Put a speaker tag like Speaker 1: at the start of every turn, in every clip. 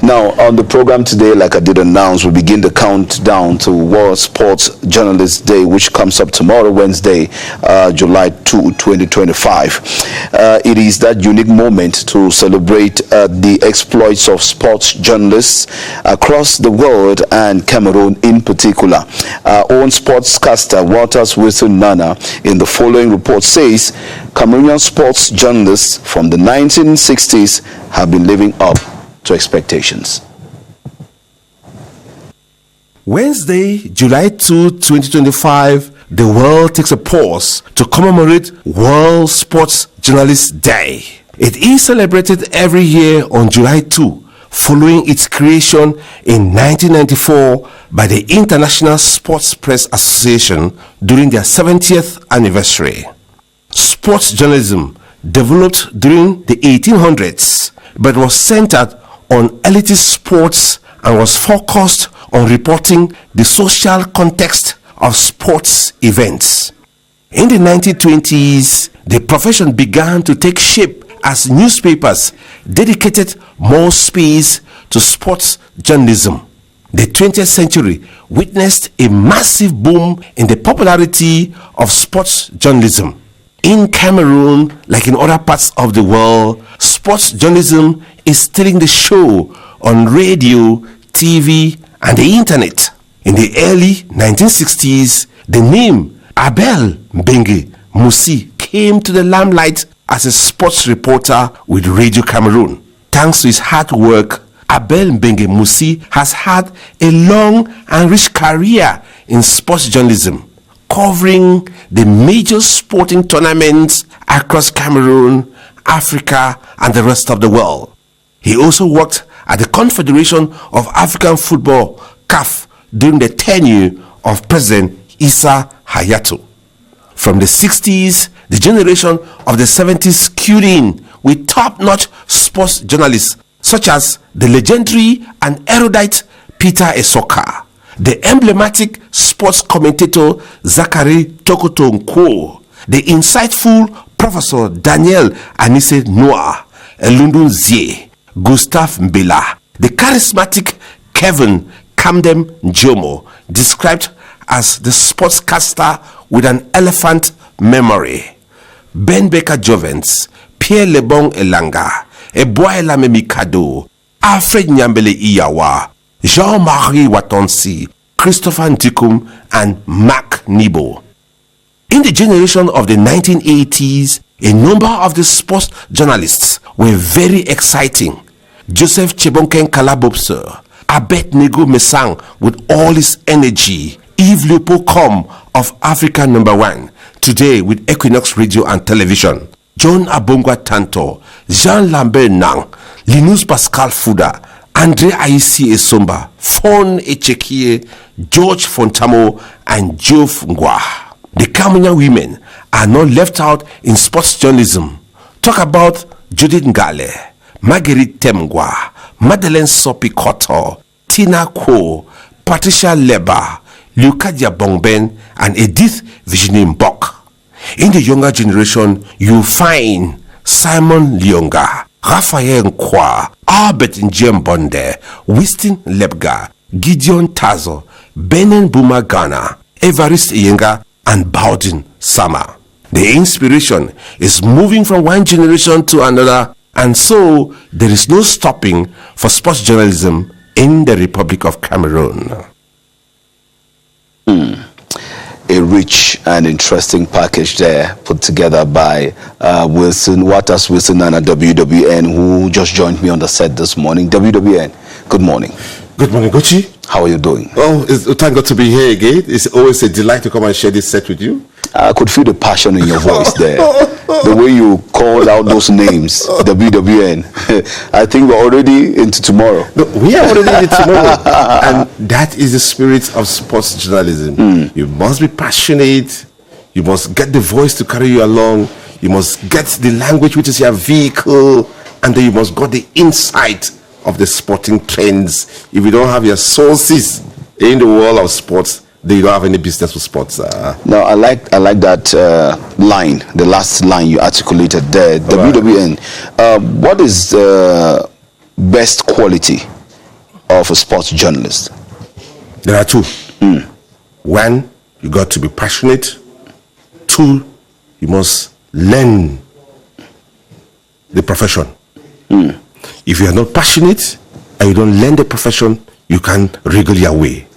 Speaker 1: Now, on the program today, like I did announce, we begin the countdown to World Sports Journalists Day, which comes up tomorrow, Wednesday, July 2, 2025. It is that unique moment to celebrate the exploits of sports journalists across the world and Cameroon in particular. Our own sportscaster, Walters Wilson Nana, in the following report says Cameroonian sports journalists from the 1960s have been living up to expectations.
Speaker 2: Wednesday, July 2, 2025, the world takes a pause to commemorate World Sports Journalists Day. It is celebrated every year on July 2, following its creation in 1994 by the International Sports Press Association during their 70th anniversary. Sports journalism developed during the 1800s, but was centered on elitist sports and was focused on reporting the social context of sports events. In the 1920s, the profession began to take shape as newspapers dedicated more space to sports journalism. The 20th century witnessed a massive boom in the popularity of sports journalism. In Cameroon, like in other parts of the world, sports journalism is stealing the show on radio, TV, and the internet. In the early 1960s, the name Abel Mbenge Musi came to the limelight as a sports reporter with Radio Cameroon. Thanks to his hard work, Abel Mbenge Musi has had a long and rich career in sports journalism, covering the major sporting tournaments across Cameroon, Africa, and the rest of the world. He also worked at the Confederation of African Football, CAF, during the tenure of President Issa Hayatou. From the 60s, the generation of the 70s queued in with top-notch sports journalists such as the legendary and erudite Peter Esoka, the emblematic sports commentator Zachary Tokoto, the insightful Professor Daniel Anise Noah, Elundun Zie, Gustav Mbela, the charismatic Kevin Kamdem Njomo, described as the sportscaster with an elephant memory, Ben Baker Jovens, Pierre Lebon Elanga, Eboila Memikado, Alfred Nyambele Iyawa, Jean-Marie Watonsi, Christopher Ndikum, and Mark Nibo. In the generation of the 1980s, a number of the sports journalists were very exciting. Joseph Chebonken Kalabobser, Abednego Mesang with all his energy, Yves Leopold of Africa Number 1, today with Equinox Radio and Television, John Abongwa Tanto, Jean Lambert Nang, Linus Pascal Fuda, Andre Aisi Esomba, Fon Echekie, George Fontamo, and Jove Ngwa. The Cameroonian women are not left out in sports journalism. Talk about Judith Ngale, Marguerite Temgwa, Madeleine Sopi Koto, Tina Kwo, Patricia Leba, Lukadia Bongben, and Edith Virginie Mbok. In the younger generation, you find Simon Lionga, Raphael Nkwa, Albert Njembonde, Winston Lebga, Gideon Tazo, Benen Bumagana, Evariste Iyenga, and Bowden Sama. The inspiration is moving from one generation to another, and so there is no stopping for sports journalism in the Republic of Cameroon.
Speaker 1: A rich and interesting package there put together by Walters Wilson and WWN, who just joined me on the set this morning. WWN, good morning.
Speaker 2: Good morning, Gucci.
Speaker 1: How are you doing?
Speaker 2: Oh, thank God to be here again. It's always a delight to come and share this set with you.
Speaker 1: I could feel the passion in your voice there. The way you called out those names, WWN. I think we're already into tomorrow.
Speaker 2: No, we are already into tomorrow. And that is the spirit of sports journalism. You must be passionate. You must get the voice to carry you along. You must get the language, which is your vehicle. And then you must get the insight of the sporting trends. If you don't have your sources in the world of sports, then you don't have any business with sports.
Speaker 1: No, I like that line, the last line you articulated there. WWN, what is the best quality of a sports journalist?
Speaker 2: There are two. One, you got to be passionate. Two, you must learn the profession. If you are not passionate and you don't learn the profession, you can wriggle your way.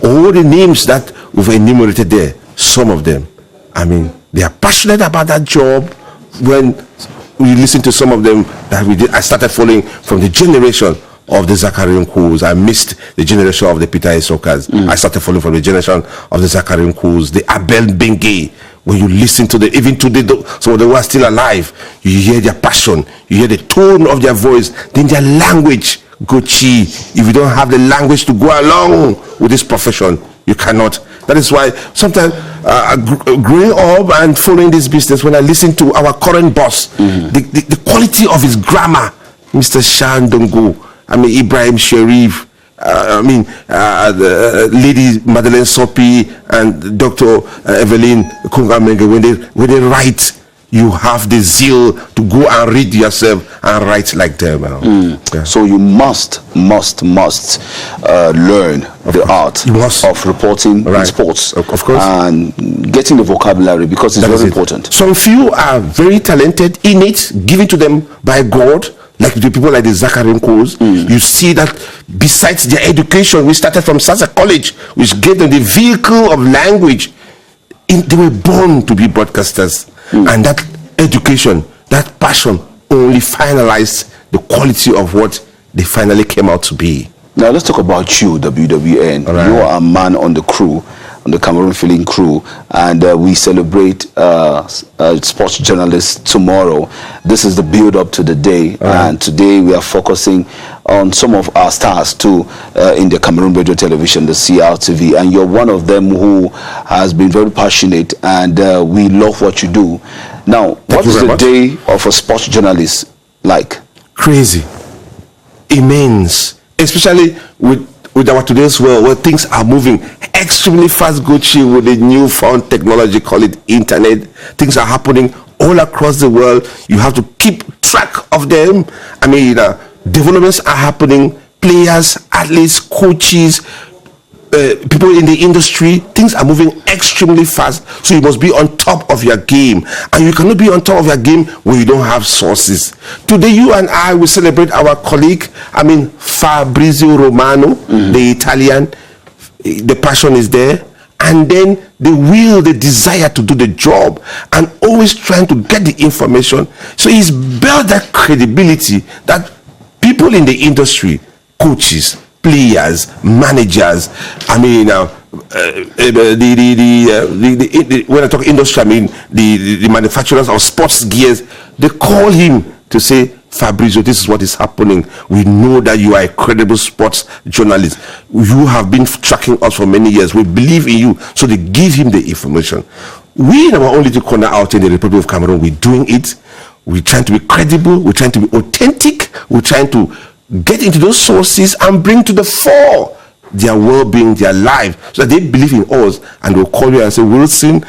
Speaker 2: All the names that we've enumerated there, some of them, I mean, they are passionate about that job. When we listen to some of them that we did, I started following from the generation of the Zacharian Kuz. I missed the generation of the Peter Esokas. I started following from the generation of the Zacharian Kuz, the Abel Bengue. When you listen to them, even today, some of them who are still alive, you hear their passion, you hear the tone of their voice, then their language. Gochi, if you don't have the language to go along with this profession, you cannot. That is why sometimes growing up and following this business, when I listen to our current boss, the quality of his grammar, Mr. Shan Dongo, Ibrahim Sharif, Lady Madeleine Sopi and Dr. Evelyn Kungamenge, when they write, you have the zeal to go and read yourself and write like them. Yeah.
Speaker 1: So you must learn the art of reporting in sports.
Speaker 2: Of course.
Speaker 1: And getting the vocabulary, because it's very important.
Speaker 2: Some few are very talented in it, given to them by God, like the people like the Zacharian Kuz. You see that besides their education, we started from Sasa College, which gave them the vehicle of language. They were born to be broadcasters. And that education, that passion only finalized the quality of what they finally came out to be.
Speaker 1: Now let's talk about you, WWN. Right. You are a man on the crew, on the Cameroon Feeling crew, and we celebrate sports journalists tomorrow. This is the build-up to the day, and today we are focusing on some of our stars too in the Cameroon Radio Television, the CRTV, and you're one of them who has been very passionate, and we love what you do. Now, what is the day of a sports journalist like?
Speaker 2: Crazy, immense, especially with our today's world where things are moving extremely fast. Gucci, with the newfound technology, call it internet, things are happening all across the world. You have to keep track of them. Developments are happening. Players, athletes, coaches, people in the industry, things are moving extremely fast. So you must be on top of your game, and you cannot be on top of your game when you don't have sources. Today, you and I will celebrate our colleague. Fabrizio Romano, the Italian. The passion is there, and then the will, the desire to do the job, and always trying to get the information. So he's built that credibility that people in the industry, coaches, players, managers, when I talk industry, the manufacturers of sports gears, they call him to say, Fabrizio, this is what is happening. We know that you are a credible sports journalist. You have been tracking us for many years. We believe in you. So they give him the information. We in our own little corner out in the Republic of Cameroon, we're doing it. We're trying to be credible. We're trying to be authentic. We're trying to get into those sources and bring to the fore their well-being, their life, so that they believe in us, and they'll call you and say, Wilson,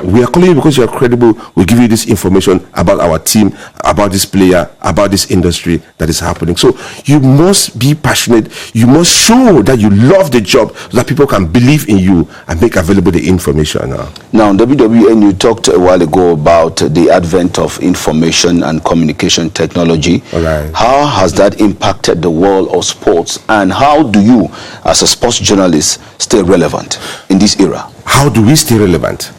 Speaker 2: we are calling you because you are credible. We give you this information about our team, about this player, about this industry that is happening. So you must be passionate. You must show that you love the job so that people can believe in you and make available the information.
Speaker 1: Now, WWN, you talked a while ago about the advent of information and communication technology.
Speaker 2: Right.
Speaker 1: How has that impacted the world of sports, and how do you, as a sports journalist, stay relevant in this era?
Speaker 2: How do we stay relevant?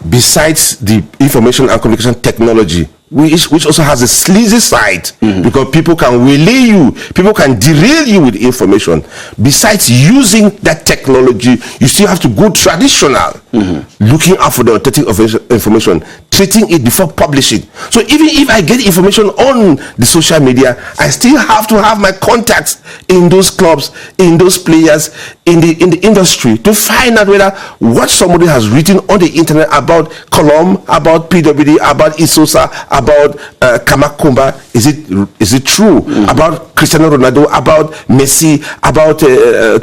Speaker 2: Besides the information and communication technology, which also has a sleazy side, because people can waylay you, people can derail you with information. Besides using that technology, you still have to go traditional, looking out for the authentic information, treating it before publishing. So even if I get information on the social media, I still have to have my contacts in those clubs, in those players, in the industry, to find out whether what somebody has written on the internet about Colomb, about PWD, about Isosa, about Kamakumba, is it true? About Cristiano Ronaldo, about Messi, about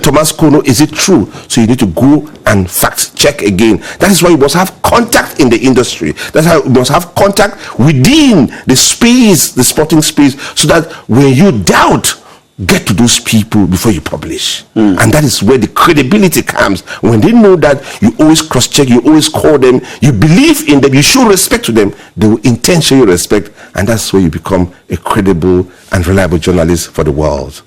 Speaker 2: Thomas Kono, is it true? So you need to go and fact check again. That is why you must have contact in the industry. That's how you must have contact within the space, the sporting space, so that when you doubt get to those people before you publish. And that is where the credibility comes. When they know that you always cross-check, you always call them, you believe in them, you show respect to them, they will intentionally respect, and that's where you become a credible and reliable journalist for the world.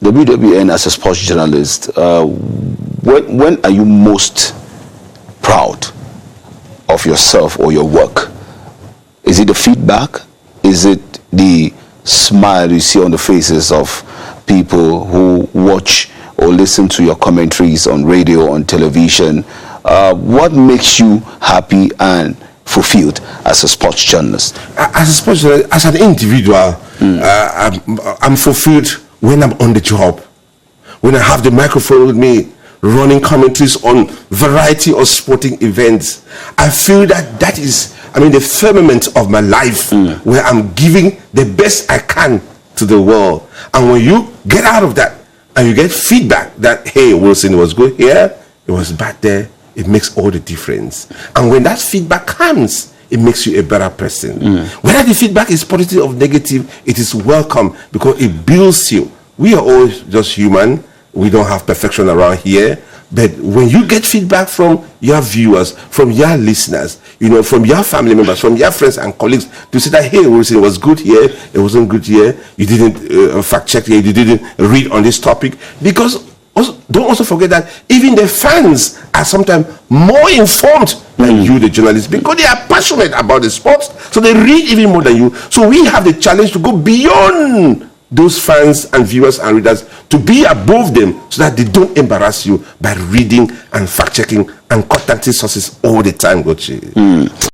Speaker 1: WWN, as a sports journalist, when are you most proud of yourself or your work? Is it the feedback? Is it the smile you see on the faces of people who watch or listen to your commentaries on radio, on television? What makes you happy and fulfilled as a sports journalist?
Speaker 2: As a sports journalist, as an individual, I'm fulfilled when I'm on the job, when I have the microphone with me, running commentaries on variety of sporting events. I feel that is, the firmament of my life, where I'm giving the best I can to the world. And when you get out of that and you get feedback that, hey, Wilson, it was good here, it was bad there, it makes all the difference. And when that feedback comes, it makes you a better person. Whether the feedback is positive or negative, it is welcome because it builds you. We are all just human. We don't have perfection around here. But when you get feedback from your viewers, from your listeners, from your family members, from your friends and colleagues, to say that, hey, Wilson, it was good here, it wasn't good here, you didn't fact check here, you didn't read on this topic. Because don't also forget that even the fans are sometimes more informed than you, the journalists, because they are passionate about the sports, so they read even more than you. So we have the challenge to go beyond those fans and viewers and readers, to be above them so that they don't embarrass you by reading and fact checking and contacting sources all the time, Gochi.